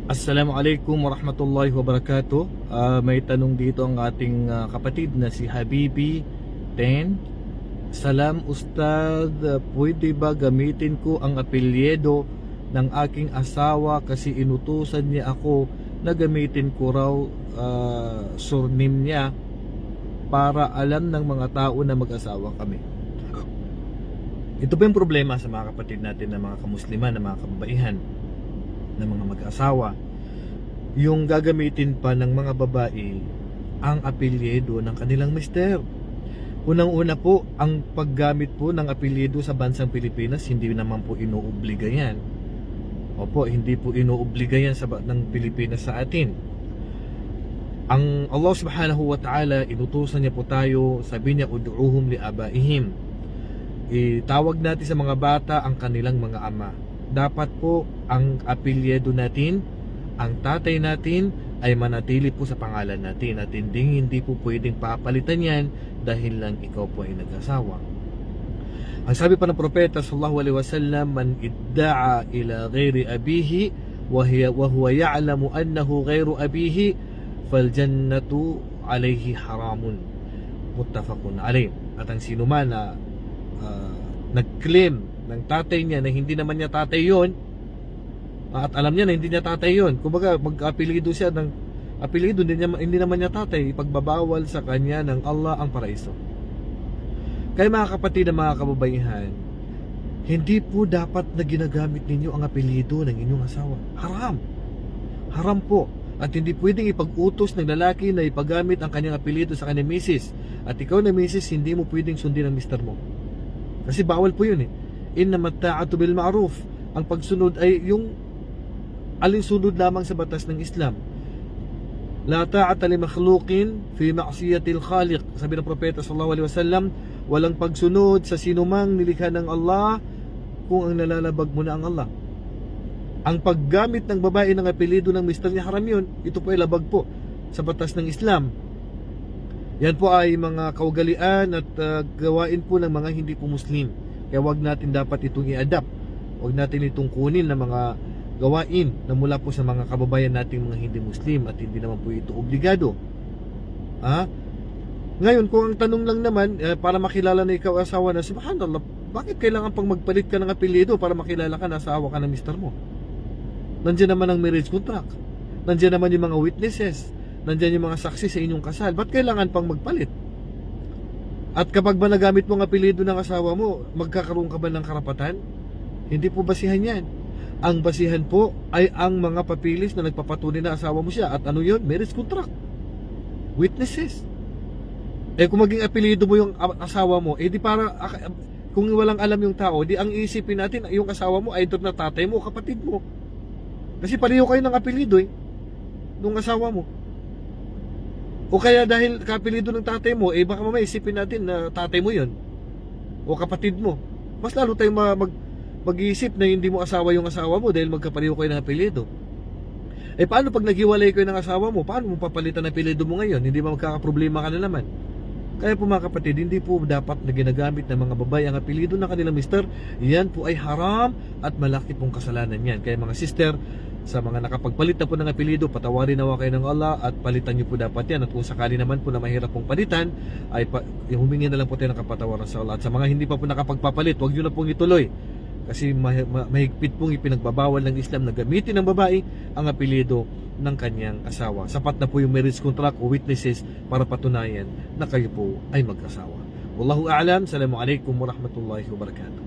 Assalamualaikum warahmatullahi wabarakatuh. May tanong dito ang ating kapatid na si Habibi 10. Salam Ustad, pwede ba gamitin ko ang apelyido ng aking asawa kasi inutusan niya ako na gamitin ko raw surname niya para alam ng mga tao na mag-asawa kami? Ito ba yung problema sa mga kapatid natin na mga kamusliman, na mga kababaihan, ng mga mag-asawa, yung gagamitin pa ng mga babae ang apelyido ng kanilang mister. Unang-una po, ang paggamit po ng apelyido sa bansang Pilipinas, hindi naman po inuobliga yan. Opo, hindi po inuobliga yan ng Pilipinas sa atin. Ang Allah subhanahu wa ta'ala, inutusan niya po tayo, sabi niya, ud'uhum li abaihim. Itawag natin sa mga bata ang kanilang mga ama. Dapat po ang apelyido natin, ang tatay natin ay manatili po sa pangalan natin, at hindi po pwedeng papalitan yan dahil lang ikaw po ay nag-asawa. Ang sabi pa ng propeta sallallahu alaihi wasallam, man idda'a ila ghairi abihi wa huwa ya'lamu annahu ghairu abihi fal jannatu alayhi haramun, muttafaqun alayh. At ang sino man na nag-claim ng tatay niya na hindi naman niya tatay yon, at alam niya na hindi niya tatay yon, kumbaga mag-apelido siya ng apelido, hindi naman niya tatay, ipagbabawal sa kanya ng Allah ang paraiso. Kaya mga kapatid na mga kababaihan, hindi po dapat na ginagamit ninyo ang apelido ng inyong asawa. Haram. Haram po. At hindi pwedeng ipag-utos ng lalaki na ipagamit ang kanyang apelido sa kanyang misis. At ikaw na misis, hindi mo pwedeng sundin ang mister mo. Kasi bawal po yun eh. Innamat ta'atu bil ma'ruf. Ang pagsunod ay yung alinsunod lamang sa batas ng Islam. La ta'ata li makhluqin fi ma'siyatil khaliq. Sabi ng propeta sallallahu alaihi wasallam, walang pagsunod sa sinumang nilikha ng Allah kung ang nalalabag mo na ang Allah. Ang paggamit ng babae ng apelyido ng mister niya, haram yun. Ito po ay labag po sa batas ng Islam. Yan po ay mga kaugalian at gawain po ng mga hindi po Muslim. Kaya wag natin dapat itong i-adapt. Wag natin itong kunin na mga gawain na mula po sa mga kababayan nating mga hindi Muslim, at hindi naman po ito obligado. Ngayon, kung ang tanong lang naman, para makilala na ikaw asawa na, subhanallah, bakit kailangan pang magpalit ka ng apelyido para makilala ka na asawa ka ng mister mo? Nandiyan naman ang marriage contract. Nandiyan naman yung mga witnesses. Nandiyan yung mga saksi sa inyong kasal. Ba't kailangan pang magpalit? At kapag ba nagamit mo ang apelyido ng asawa mo, magkakaroon ka ba ng karapatan? Hindi po basihan yan. Ang basihan po ay ang mga papilis na nagpapatunay na asawa mo siya. At ano yun? Marriage contract. Witnesses. Kung maging apelyido mo yung asawa mo, di para, kung walang alam yung tao, di ang iisipin natin, yung asawa mo ay na tatay mo o kapatid mo. Kasi pareho kayo ng apelyido nung asawa mo. O kaya dahil kapelido ng tatay mo, baka mamaya isipin natin na tatay mo yun o kapatid mo. Mas lalo tayong mag-iisip na hindi mo asawa yung asawa mo dahil magkapareho kayo ng apelyido. Paano pag naghiwalay kayo ng asawa mo? Paano mo papalitan ang apelyido mo ngayon? Hindi ba magkakaproblema ka na naman? Kaya po mga kapatid, hindi po dapat na ginagamit ng mga babae ang apelyido ng kanilang mister. Yan po ay haram at malaki pong kasalanan yan. Kaya mga sister, sa mga nakapagpalit na po ng apelyido, patawarin nawa kayo ng Allah at palitan nyo po dapat yan. At kung sakali naman po na mahirap pong palitan, ay humingi na lang po tayo ng kapatawaran sa Allah. At sa mga hindi pa po nakapagpapalit, huwag nyo na pong ituloy. Kasi mahigpit pong ipinagbabawal ng Islam na gamitin ng babae ang apelyido ng kanyang asawa. Sapat na po yung marriage contract o witnesses para patunayan na kayo po ay mag-asawa. Wallahu a'lam. Assalamualaikum warahmatullahi wabarakatuh.